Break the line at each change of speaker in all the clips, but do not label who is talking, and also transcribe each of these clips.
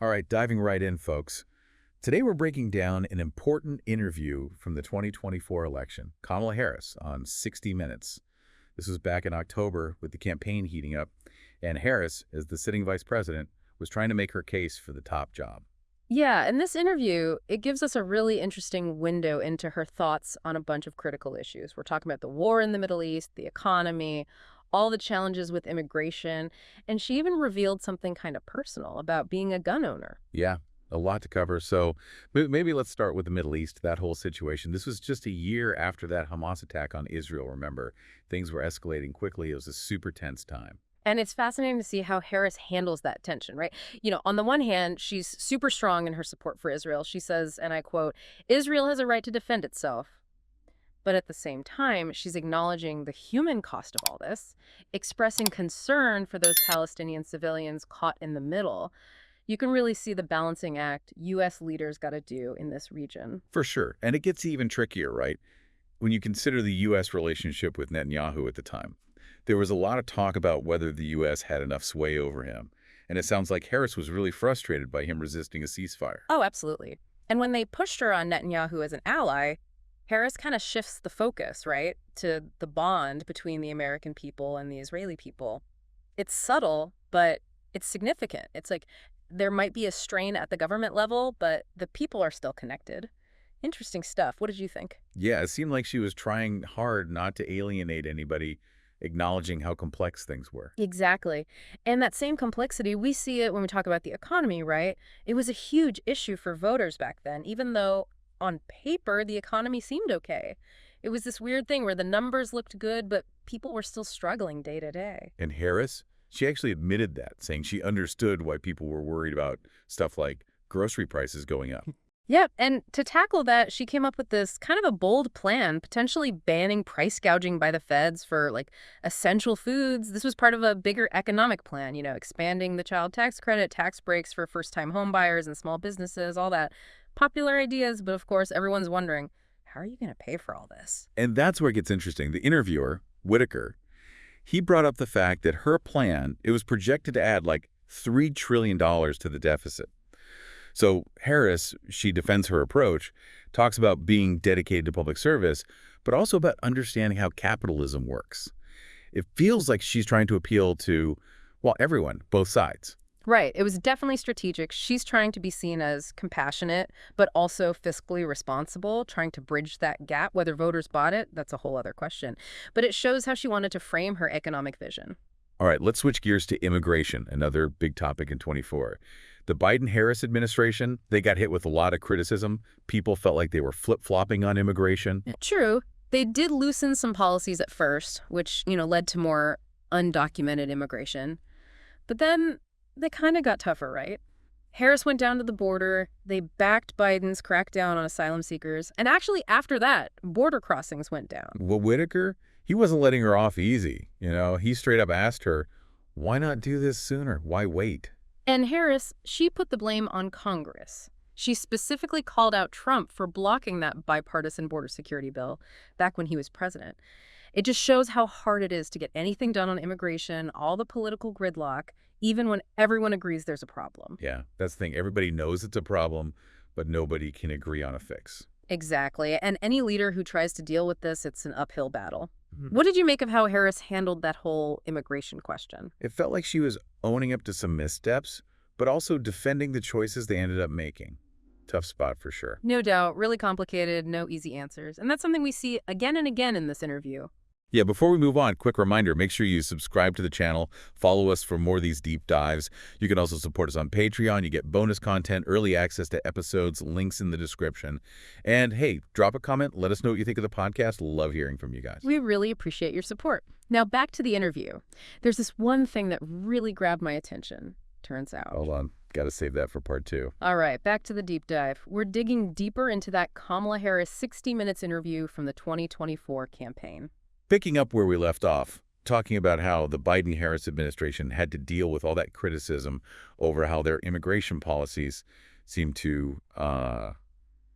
All right, diving right in, folks. Today we're breaking down an important interview from the 2024 election, Kamala Harris on 60 Minutes. This was back in October with the campaign heating up, and Harris, as the sitting vice president, was trying to make her case for the top job.
Yeah, in this interview, it gives us a really interesting window into her thoughts on a bunch of critical issues. We're talking about the war in the Middle East, the economy, all the challenges with immigration, and she even revealed something kind of personal about being a gun owner.
Yeah, a lot to cover. So maybe let's start with the Middle East, that whole situation. This was just a year after that Hamas attack on Israel, remember. Things were escalating quickly. It was a super tense time.
And it's fascinating to see how Harris handles that tension, right? On the one hand, she's super strong in her support for Israel. She says, and I quote, Israel has a right to defend itself. But at the same time, she's acknowledging the human cost of all this, expressing concern for those Palestinian civilians caught in the middle. You can really see the balancing act U.S. leaders got to do in this region.
For sure. And it gets even trickier, right? When you consider the U.S. relationship with Netanyahu at the time. There was a lot of talk about whether the U.S. had enough sway over him. And it sounds like Harris was really frustrated by him resisting a ceasefire.
Oh, absolutely. And when they pushed her on Netanyahu as an ally, Harris kind of shifts the focus, right, to the bond between the American people and the Israeli people. It's subtle, but it's significant. It's like there might be a strain at the government level, but the people are still connected. Interesting stuff. What did you think?
Yeah, it seemed like she was trying hard not to alienate anybody, acknowledging how complex things were.
Exactly. And that same complexity, we see it when we talk about the economy, right? It was a huge issue for voters back then, even though on paper the economy seemed okay. It was this weird thing where the numbers looked good, but people were still struggling day to day.
And Harris, she actually admitted that, saying she understood why people were worried about stuff like grocery prices going up.
Yep, and to tackle that, she came up with this kind of a bold plan, potentially banning price gouging by the feds for like essential foods. This was part of a bigger economic plan, expanding the child tax credit, tax breaks for first-time home buyers and small businesses, all that. Popular ideas, but of course, everyone's wondering, how are you going to pay for all this?
And that's where it gets interesting. The interviewer, Whitaker, he brought up the fact that her plan, it was projected to add like $3 trillion to the deficit. So Harris, she defends her approach, talks about being dedicated to public service, but also about understanding how capitalism works. It feels like she's trying to appeal to, well, everyone, both sides.
Right. It was definitely strategic. She's trying to be seen as compassionate, but also fiscally responsible, trying to bridge that gap. Whether voters bought it, that's a whole other question. But it shows how she wanted to frame her economic vision.
All right, let's switch gears to immigration, another big topic in 24. The Biden-Harris administration, they got hit with a lot of criticism. People felt like they were flip-flopping on immigration.
True. They did loosen some policies at first, which, led to more undocumented immigration. But then they kind of got tougher, right? Harris went down to the border. They backed Biden's crackdown on asylum seekers. And actually, after that, border crossings went down.
Well, Whitaker, he wasn't letting her off easy. He straight up asked her, why not do this sooner? Why wait?
And Harris, she put the blame on Congress. She specifically called out Trump for blocking that bipartisan border security bill back when he was president. It just shows how hard it is to get anything done on immigration, all the political gridlock, even when everyone agrees there's a problem.
Yeah, that's the thing. Everybody knows it's a problem, but nobody can agree on a fix.
Exactly. And any leader who tries to deal with this, it's an uphill battle. What did you make of how Harris handled that whole immigration question?
It felt like she was owning up to some missteps, but also defending the choices they ended up making. Tough spot for sure.
No doubt. Really complicated, no easy answers. And that's something we see again and again in this interview.
Yeah, before we move on, quick reminder, make sure you subscribe to the channel, follow us for more of these deep dives. You can also support us on Patreon. You get bonus content, early access to episodes, links in the description. And hey, drop a comment. Let us know what you think of the podcast. Love hearing from you guys.
We really appreciate your support. Now back to the interview. There's this one thing that really grabbed my attention, turns out.
Hold on. Got to save that for part 2.
All right, back to the deep dive. We're digging deeper into that Kamala Harris 60 Minutes interview from the 2024 campaign.
Picking up where we left off, talking about how the Biden-Harris administration had to deal with all that criticism over how their immigration policies seem to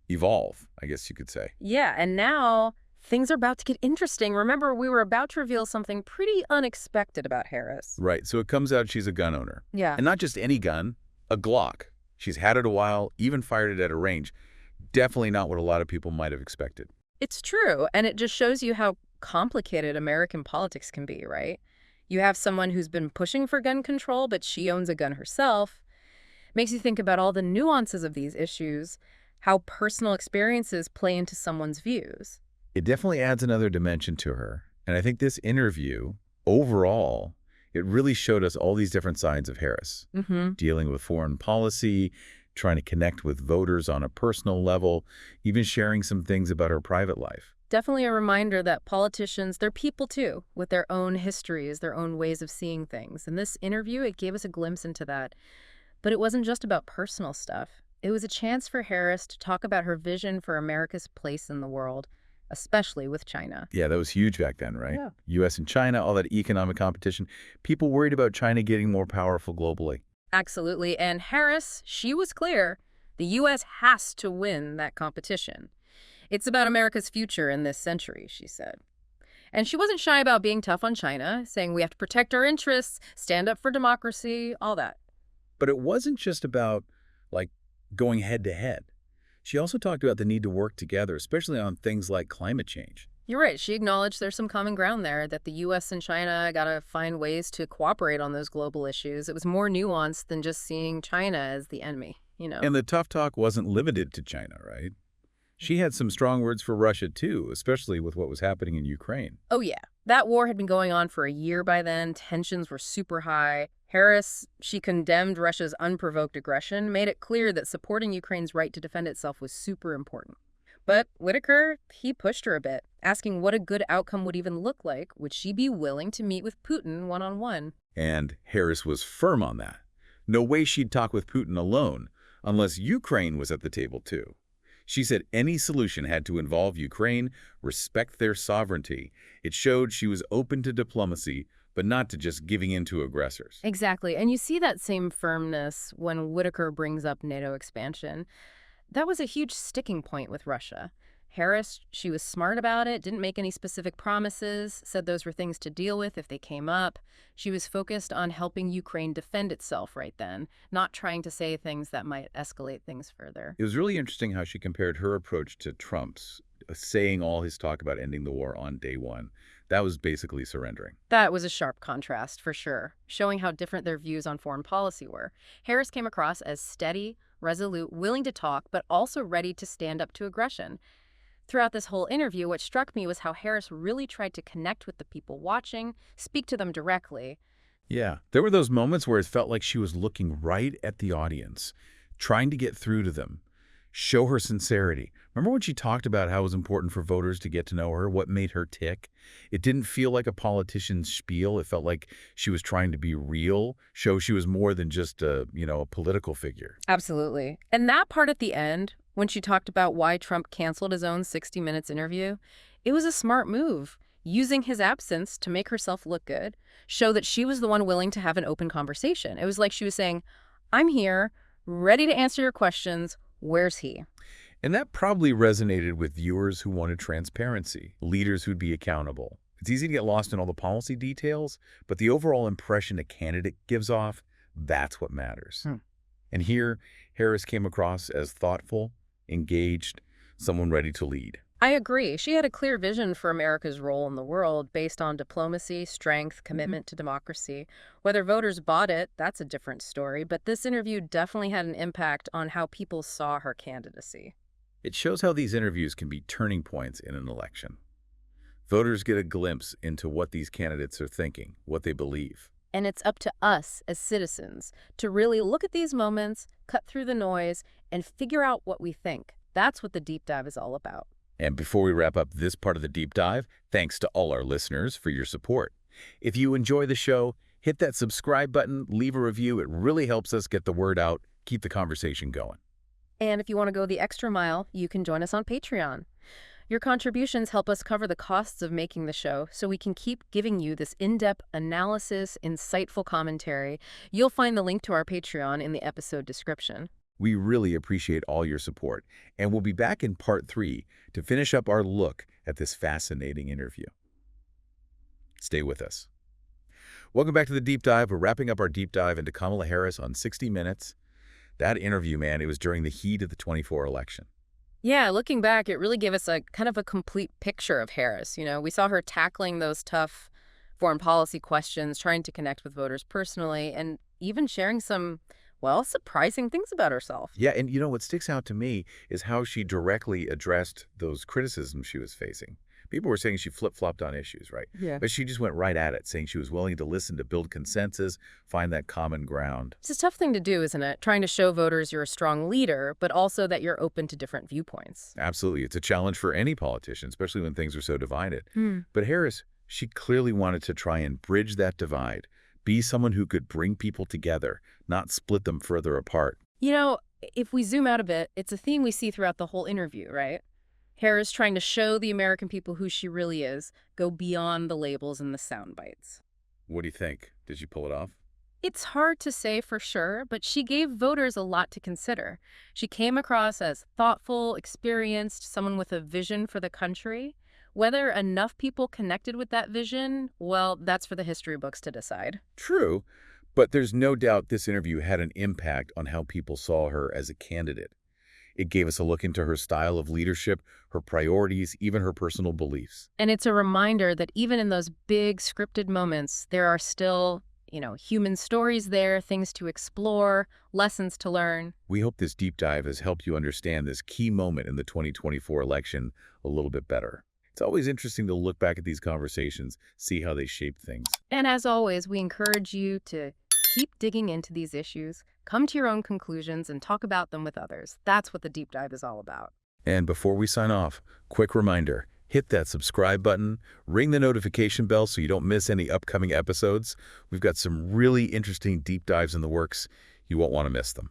evolve, I guess you could say.
Yeah, and now things are about to get interesting. Remember, we were about to reveal something pretty unexpected about Harris.
Right, so it comes out she's a gun owner.
Yeah.
And not just any gun, a Glock. She's had it a while, even fired it at a range. Definitely not what a lot of people might have expected.
It's true, and it just shows you how complicated American politics can be, right? You have someone who's been pushing for gun control, but she owns a gun herself. Makes you think about all the nuances of these issues, how personal experiences play into someone's views.
It definitely adds another dimension to her. And I think this interview, overall, it really showed us all these different sides of Harris.
Mm-hmm.
Dealing with foreign policy, trying to connect with voters on a personal level, even sharing some things about her private life.
Definitely a reminder that politicians, they're people too, with their own histories, their own ways of seeing things. And this interview, it gave us a glimpse into that. But it wasn't just about personal stuff. It was a chance for Harris to talk about her vision for America's place in the world, especially with China.
Yeah, that was huge back then, right?
Yeah.
U.S. and China, all that economic competition. People worried about China getting more powerful globally.
Absolutely. And Harris, she was clear. The U.S. has to win that competition. It's about America's future in this century, she said. And she wasn't shy about being tough on China, saying we have to protect our interests, stand up for democracy, all that.
But it wasn't just about, like, going head to head. She also talked about the need to work together, especially on things like climate change.
You're right. She acknowledged there's some common ground there, that the U.S. and China got to find ways to cooperate on those global issues. It was more nuanced than just seeing China as the enemy, you know.
And the tough talk wasn't limited to China, right? She had some strong words for Russia, too, especially with what was happening in Ukraine.
Oh, yeah. That war had been going on for a year by then. Tensions were super high. Harris, she condemned Russia's unprovoked aggression, made it clear that supporting Ukraine's right to defend itself was super important. But Whitaker, he pushed her a bit, asking what a good outcome would even look like. Would she be willing to meet with Putin one-on-one?
And Harris was firm on that. No way she'd talk with Putin alone, unless Ukraine was at the table, too. She said any solution had to involve Ukraine, respect their sovereignty. It showed she was open to diplomacy, but not to just giving in to aggressors.
Exactly. And you see that same firmness when Whitaker brings up NATO expansion. That was a huge sticking point with Russia. Harris, she was smart about it, didn't make any specific promises, said those were things to deal with if they came up. She was focused on helping Ukraine defend itself right then, not trying to say things that might escalate things further.
It was really interesting how she compared her approach to Trump's, saying all his talk about ending the war on day one. That was basically surrendering.
That was a sharp contrast, for sure, showing how different their views on foreign policy were. Harris came across as steady, resolute, willing to talk, but also ready to stand up to aggression. Throughout this whole interview, what struck me was how Harris really tried to connect with the people watching, speak to them directly.
Yeah, there were those moments where it felt like she was looking right at the audience, trying to get through to them, show her sincerity. Remember when she talked about how it was important for voters to get to know her, what made her tick? It didn't feel like a politician's spiel. It felt like she was trying to be real, show she was more than just a political figure.
Absolutely. And that part at the end, when she talked about why Trump canceled his own 60 Minutes interview, it was a smart move, using his absence to make herself look good, show that she was the one willing to have an open conversation. It was like she was saying, I'm here, ready to answer your questions. Where's he?
And that probably resonated with viewers who wanted transparency, leaders who'd be accountable. It's easy to get lost in all the policy details, but the overall impression a candidate gives off, that's what matters. And here, Harris came across as thoughtful, engaged, someone ready to lead.
I agree. She had a clear vision for America's role in the world based on diplomacy, strength, commitment to democracy. Whether voters bought it, that's a different story, but this interview definitely had an impact on how people saw her candidacy.
It shows how these interviews can be turning points in an election. Voters get a glimpse into what these candidates are thinking, what they believe.
And it's up to us as citizens to really look at these moments, cut through the noise, and figure out what we think. That's what the deep dive is all about.
And before we wrap up this part of the deep dive, thanks to all our listeners for your support. If you enjoy the show, hit that subscribe button, leave a review. It really helps us get the word out, keep the conversation going.
And if you want to go the extra mile, you can join us on Patreon. Your contributions help us cover the costs of making the show so we can keep giving you this in-depth analysis, insightful commentary. You'll find the link to our Patreon in the episode description.
We really appreciate all your support, and we'll be back in part 3 to finish up our look at this fascinating interview. Stay with us. Welcome back to the Deep Dive. We're wrapping up our deep dive into Kamala Harris on 60 Minutes. That interview, man, it was during the heat of the 24 election.
Yeah, looking back, it really gave us a kind of a complete picture of Harris. We saw her tackling those tough foreign policy questions, trying to connect with voters personally, and even sharing some, well, surprising things about herself.
Yeah, and what sticks out to me is how she directly addressed those criticisms she was facing. People were saying she flip-flopped on issues, right?
Yeah.
But she just went right at it, saying she was willing to listen to build consensus, find that common ground.
It's a tough thing to do, isn't it? Trying to show voters you're a strong leader, but also that you're open to different viewpoints.
Absolutely. It's a challenge for any politician, especially when things are so divided.
Hmm.
But Harris, she clearly wanted to try and bridge that divide, be someone who could bring people together, not split them further apart.
If we zoom out a bit, it's a theme we see throughout the whole interview, right? Harris trying to show the American people who she really is, go beyond the labels and the sound bites.
What do you think? Did she pull it off?
It's hard to say for sure, but she gave voters a lot to consider. She came across as thoughtful, experienced, someone with a vision for the country. Whether enough people connected with that vision, well, that's for the history books to decide.
True, but there's no doubt this interview had an impact on how people saw her as a candidate. It gave us a look into her style of leadership, her priorities, even her personal beliefs.
And it's a reminder that even in those big scripted moments, there are still, human stories there, things to explore, lessons to learn.
We hope this deep dive has helped you understand this key moment in the 2024 election a little bit better. It's always interesting to look back at these conversations, see how they shape things.
And as always, we encourage you to keep digging into these issues, come to your own conclusions, and talk about them with others. That's what the deep dive is all about.
And before we sign off, quick reminder, hit that subscribe button, ring the notification bell so you don't miss any upcoming episodes. We've got some really interesting deep dives in the works. You won't want to miss them.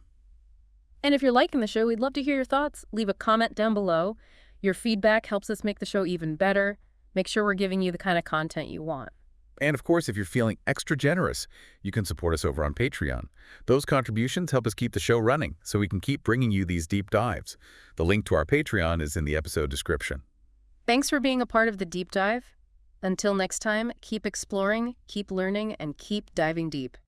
And if you're liking the show, we'd love to hear your thoughts. Leave a comment down below. Your feedback helps us make the show even better. Make sure we're giving you the kind of content you want.
And of course, if you're feeling extra generous, you can support us over on Patreon. Those contributions help us keep the show running so we can keep bringing you these deep dives. The link to our Patreon is in the episode description.
Thanks for being a part of the deep dive. Until next time, keep exploring, keep learning, and keep diving deep.